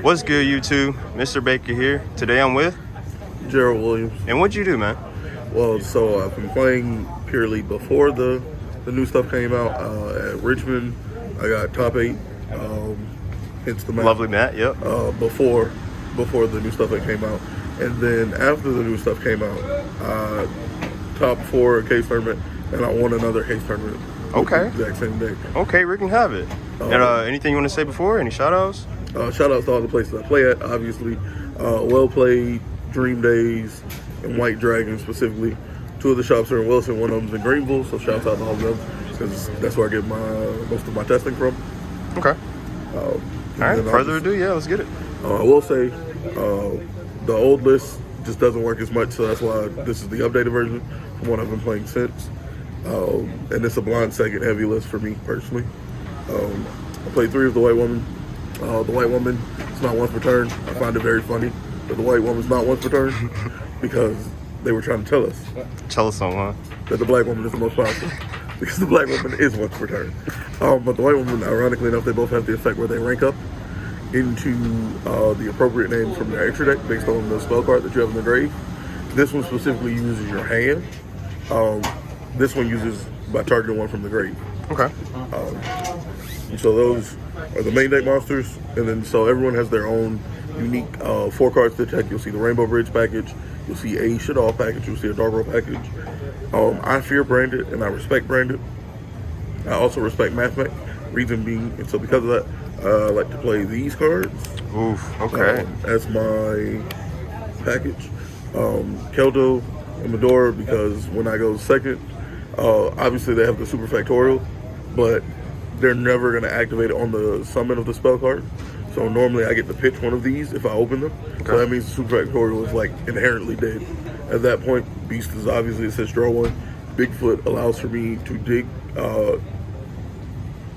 What's good, YouTube? Mr. Baker here. Today I'm with Gerald Williams. And what'd you do, man? Well, so I've been playing Purrely before the new stuff came out. At Richmond, I got top 8. Hence the map. Lovely Matt, yep. Before the new stuff that came out. And then after the new stuff came out, top 4 case tournament, and I won another case tournament. Okay. The exact same day. Okay, we can have it. And anything you want to say before? Any shout outs? Shout outs to all the places I play at, obviously. Well Played, Dream Days, and White Dragon specifically. 2 of the shops are in Wilson, one of them's in Greenville, so shouts out to all of them, because that's where I get most of my testing from. Okay. All right, further ado, yeah, let's get it. I will say, the old list just doesn't work as much, so that's why this is the updated version from what I've been playing since. And it's a blind second heavy list for me, personally. I played 3 of the White Woman. The White Woman is not once per turn. I find it very funny that the White Woman's not once per turn because they were trying to tell us. Tell us something, huh? That the Black Woman is the most powerful. Because the Black Woman is once per turn. But the White Woman, ironically enough, they both have the effect where they rank up into the appropriate name from their extra deck based on the spell card that you have in the grave. This one specifically uses your hand. This one uses by targeting one from the grave. Okay. And so those are the main deck monsters, and then so everyone has their own unique 4 cards to check. You'll see the Rainbow Bridge package, you'll see a Shaddoll package, you'll see a Dark Roll package. I fear Branded and I respect Branded. I also respect Mathmech, reason being, and so because of that, I like to play these cards. Oof, okay. As my package. Keldo and Medora, because when I go second, obviously they have the super factorial, but they're never going to activate it on the summon of the spell card. So normally I get to pitch one of these if I open them. Okay. So that means the super factorial is like inherently dead. At that point, Beast is obviously, it says draw 1. Bigfoot allows for me to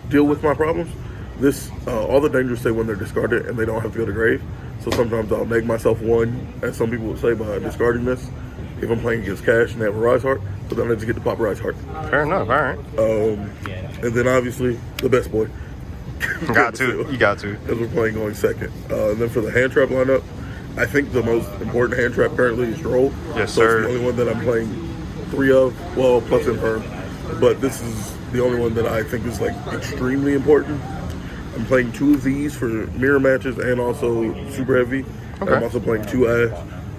deal with my problems. This, all the dangers say when they're discarded and they don't have to go to grave. So sometimes I'll make myself 1, as some people would say, by discarding this. If I'm playing against Kash and they have a Rise Heart, so then I just get to pop Rise Heart. Fair enough, all right. And then obviously, the best boy. You got to. Because we're playing going second. And then for the hand trap lineup, I think the most important hand trap currently is Droll. Yes, so sir. It's the only one that I'm playing 3 of, well, plus Infirm. But this is the only one that I think is like extremely important. I'm playing 2 of these for mirror matches and also super heavy. Okay. I'm also playing 2 Ash,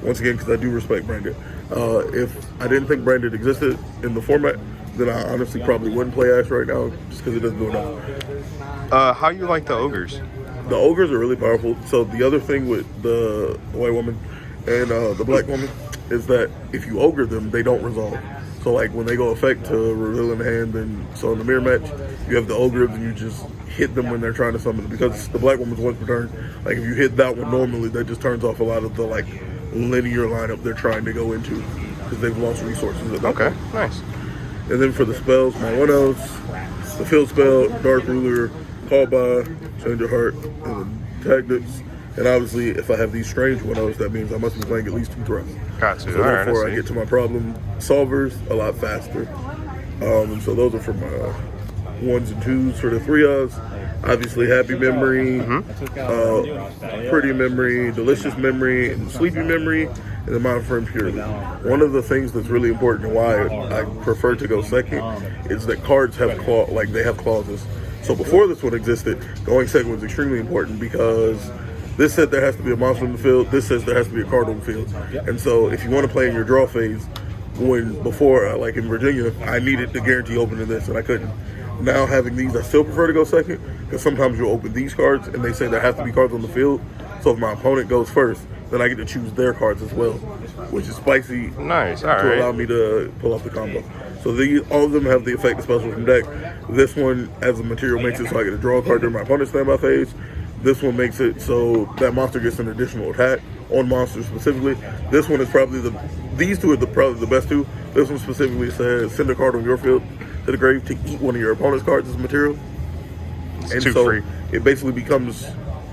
once again, because I do respect Branded. If I didn't think Branded existed in the format, then I honestly probably wouldn't play Ash right now, just because it doesn't do enough. How you like the ogres? The ogres are really powerful. So the other thing with the White Woman and the Black Woman is that if you ogre them, they don't resolve. So like when they go effect to reveal in the hand, and so in the mirror match, you have the ogres and you just hit them when they're trying to summon, because the Black Woman's once per turn. Like if you hit that one normally, that just turns off a lot of the like linear lineup they're trying to go into because they've lost resources at that point. Nice. And then for the spells, my 1-0s, the field spell, Dark Ruler, Call By, Change Your Heart, and Tactics. And obviously, if I have these strange 1-0s, that means I must be playing at least 2 threats. Got to. So therefore, I get to my problem solvers a lot faster. And so those are for my 1s and 2s. For the 3-0s, obviously Happy Memory, Pretty Memory, Delicious Memory, and Sleepy Memory, and the Mind Frame Purely. One of the things that's really important and why I prefer to go second is that cards have they have clauses. So before this one existed, going second was extremely important because this said there has to be a monster in the field. This says there has to be a card on the field. And so if you want to play in your draw phase, before, like in Virginia, I needed to guarantee opening this, and I couldn't. Now having these, I still prefer to go second, because sometimes you'll open these cards, and they say there have to be cards on the field. So if my opponent goes first, then I get to choose their cards as well, which is spicy. Nice, all right. To allow me to pull off the combo. So all of them have the effect of special from deck. This one, as a material, makes it so I get to draw a card during my opponent's standby phase. This one makes it so that monster gets an additional attack on monsters specifically. This one is probably these 2 are probably the best 2. This one specifically says send a card on your field to the grave to eat one of your opponent's cards as material. It's and so free. It basically becomes,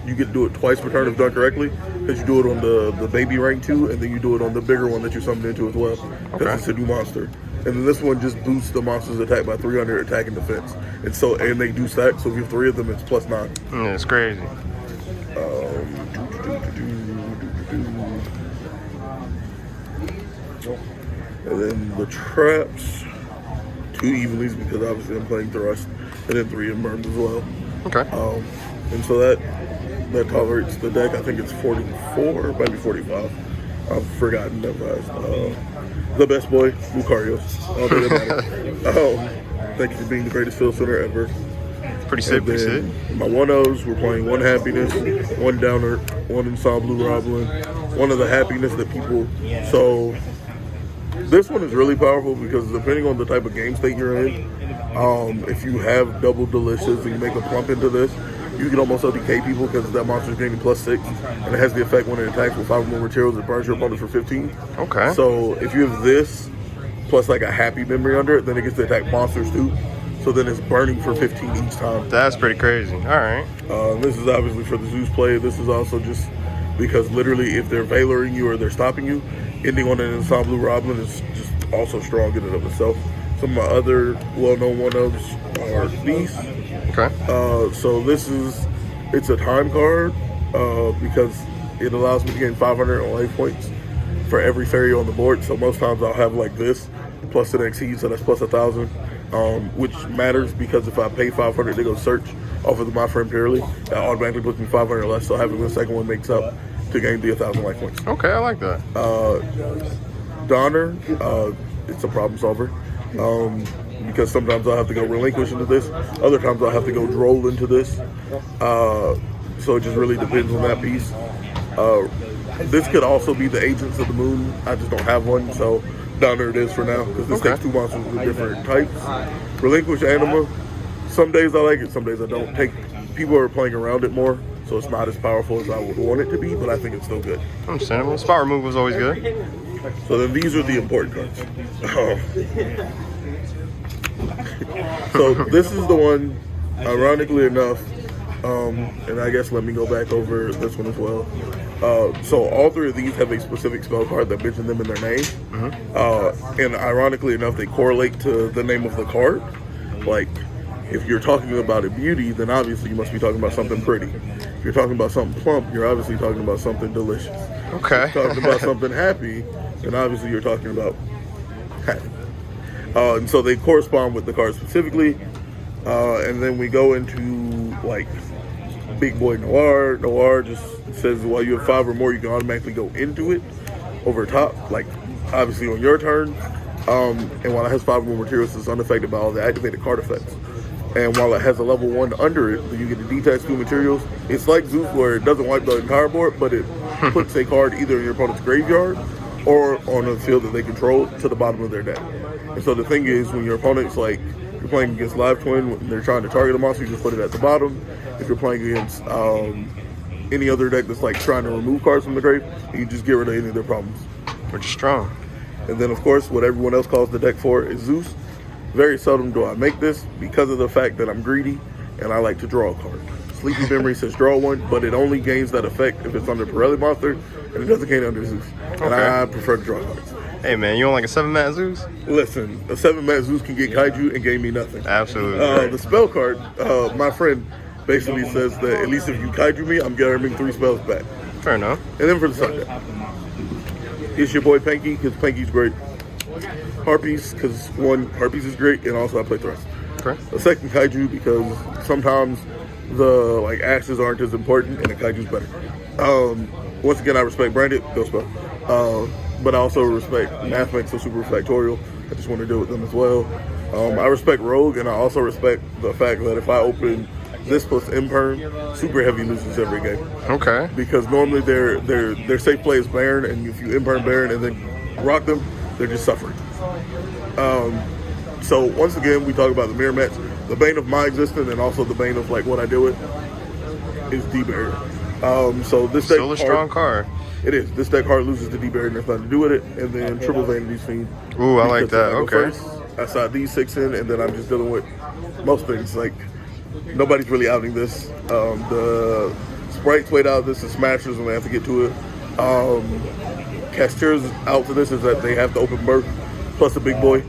you get to do it twice per turn if done correctly, because you do it on the baby rank 2, and then you do it on the bigger one that you summoned into as well, because it's a new monster. And then this one just boosts the monster's attack by 300 attack and defense. And they do stack, so if you have 3 of them, it's +9. It's crazy. And then the traps, 2 Evilies because obviously I'm playing Thrust, and then 3 Inburned as well. Okay. And so that tolerates the deck. I think it's 44, maybe 45. I've forgotten that fast. The best boy, Lucarios. Thank you for being the greatest field center ever. Pretty sick, pretty sick. My 1-0s, we're playing 1 Happiness, 1 Downer, 1 Ensemble Roblin, 1 of the Happiness that people. So this one is really powerful because depending on the type of game state you're in, if you have double delicious and you make a plump into this, you can almost OTK people because that monster's gaining +6, and it has the effect when it attacks with 5 or more materials, it burns your opponent for 15. Okay. So if you have this plus like a happy memory under it, then it gets to attack monsters too. So then it's burning for 15 each time. That's pretty crazy. All right. This is obviously for the Zeus play. This is also just because literally if they're Valoring you or they're stopping you, ending on an Ensemble Roblin is just also strong in and of itself. Some of my other well-known 1-0s are these. Okay. So it's a time card because it allows me to gain 500 on life points for every therion on the board. So most times I'll have like this plus an exceed, so that's plus 1,000, which matters because if I pay 500 to go search off of the My Friend Purrely, that automatically puts me 500 less. So having the second one makes up to gain the 1,000 life points. Okay, I like that. Donner, it's a problem solver. Because sometimes I'll have to go relinquish into this, other times I'll have to go droll into this. So it just really depends on that piece. This could also be the Agents of the Moon. I just don't have one, so down there it is for now, because this takes 2 monsters with different types. Relinquish Anima, some days I like it, some days I don't. People are playing around it more, so it's not as powerful as I would want it to be, but I think it's still good. Understandable. Spot removal is always good. So then these are the important cards. So this is the one, ironically enough, and I guess let me go back over this one as well. So all 3 of these have a specific spell card that mentions them in their name. And ironically enough, they correlate to the name of the card. Like, if you're talking about a beauty, then obviously you must be talking about something pretty. If you're talking about something plump, you're obviously talking about something delicious. Okay. If you're talking about something happy, then obviously you're talking about happy. And so they correspond with the card specifically. And then we go into like Big Boy Noir. Noir just says while you have 5 or more, you can automatically go into it over top, like obviously on your turn. And while it has 5 or more materials, it's unaffected by all the activated card effects. And while it has a level 1 under it, you get to detach 2 materials. It's like Zeus where it doesn't wipe the entire board, but it puts a card either in your opponent's graveyard or on a field that they control to the bottom of their deck. And so the thing is, when your opponent's like, you're playing against Live Twin, when they're trying to target a monster, you just put it at the bottom. If you're playing against any other deck that's like trying to remove cards from the grave, you just get rid of any of their problems. Which is strong. And then of course, what everyone else calls the deck for is Zeus. Very seldom do I make this because of the fact that I'm greedy and I like to draw a card. Sleepy Memory says draw 1, but it only gains that effect if it's under Purrely monster, and it doesn't gain under Zeus. And I prefer to draw cards. Hey man, you don't like a 7-mat Zeus? Listen, a 7-mat Zeus can get Kaiju and gain me nothing. Absolutely. The spell card, my friend basically says that at least if you Kaiju me, I'm guaranteeing 3 spells back. Fair enough. And then for the Sun deck, it's your boy Panky, because Panky's great. Harpies, because 1, Harpies is great, and also I play Thrust. Okay. A second Kaiju, because sometimes the like axes aren't as important, and the Kaiju's better. Once again, I respect Branded, go spell. But I also respect Mathmech, so super factorial. I just want to deal with them as well. I respect Rogue, and I also respect the fact that if I open this plus Imperm, super heavy loses every game. Okay. Because normally their safe play is Baron, and if you Imperm Baron and then rock them, they're just suffering. So once again, we talk about the mirror match. The bane of my existence and also the bane of like what I deal with is D-Barrier. So this deck still a strong card. It is. This deck hard loses the D-Barrier and there's nothing to do with it. And then triple Vanity's Fiend. Ooh, I like that. Okay. First, I saw these 6 in, and then I'm just dealing with most things. Like, nobody's really outing this. The Sprites wait out this, the Smashers, and they have to get to it. Kashtira's out to this is that they have to open birth plus a big boy.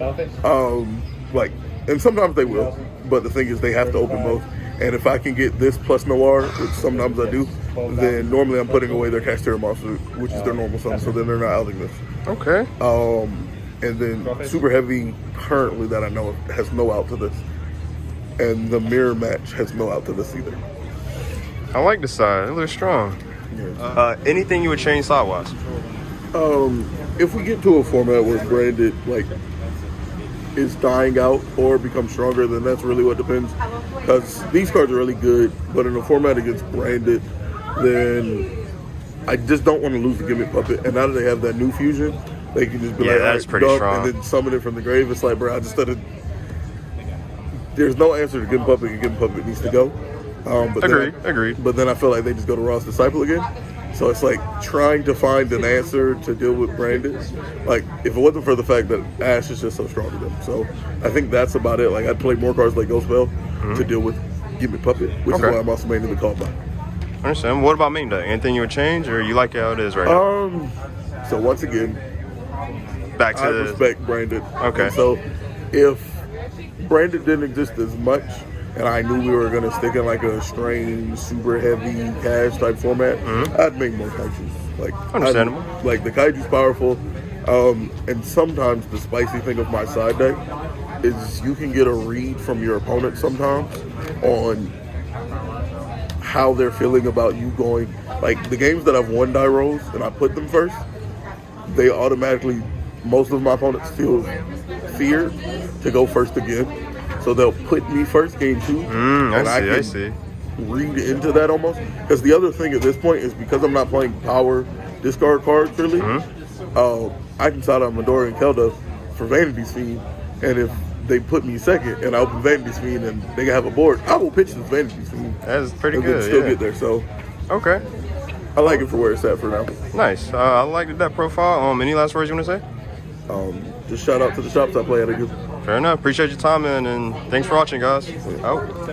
And sometimes they will, but the thing is they have to open both. And if I can get this plus Noir, which sometimes I do, then normally I'm putting away their Kashtira monster, which is their normal summon, so then they're not outing this. Okay. and then super heavy currently that I know has no out to this, and the mirror match has no out to this either. I like the side. It looks strong. Yeah. Anything you would change side-wise? If we get to a format where branded like is dying out or becomes stronger, then that's really what depends. Because these cards are really good, but in a format against branded, then I just don't want to lose the gimmick puppet. And now that they have that new fusion, they can just be like, that's pretty dump, strong. and then summon it from the grave. It's like, bro, I just started. There's no answer to gimmick puppet, and gimmick puppet needs to go. Agreed. But then I feel like they just go to Ross Disciple again. So it's like trying to find an answer to deal with branded. Like, if it wasn't for the fact that Ash is just so strong to them. So I think that's about it. Like, I'd play more cards like Ghost Bell to deal with Gimmick Puppet, which is why I'm also mainly the call by. I understand. What about main deck? Anything you would change, or you like how it is right now? So once again, Back to I the... respect branded. Okay. And so if branded didn't exist as much, and I knew we were going to stick in like a strange, super heavy Kash type format, I'd make more kaijus. Like, understandable. Like, the kaiju's powerful. And sometimes the spicy thing of my side deck is you can get a read from your opponent sometimes on how they're feeling about you going. Like, the games that I've won die rolls and I put them first, they automatically, most of my opponents feel fear to go first again. So they'll put me first game 2, and I see. Read into that almost. Because the other thing at this point is because I'm not playing power discard cards really, I can side out Midori and Kelda for Vanity's Fiend, and if they put me second and I open Vanity's Fiend and they can have a board, I will pitch this Vanity's Fiend. That's pretty and good. Then still get there. So okay, I like it for where it's at for now. Nice. I like that profile. Any last words you want to say? Just shout out to the shops I play at again. Fair enough. Appreciate your time, and thanks for watching, guys. Out.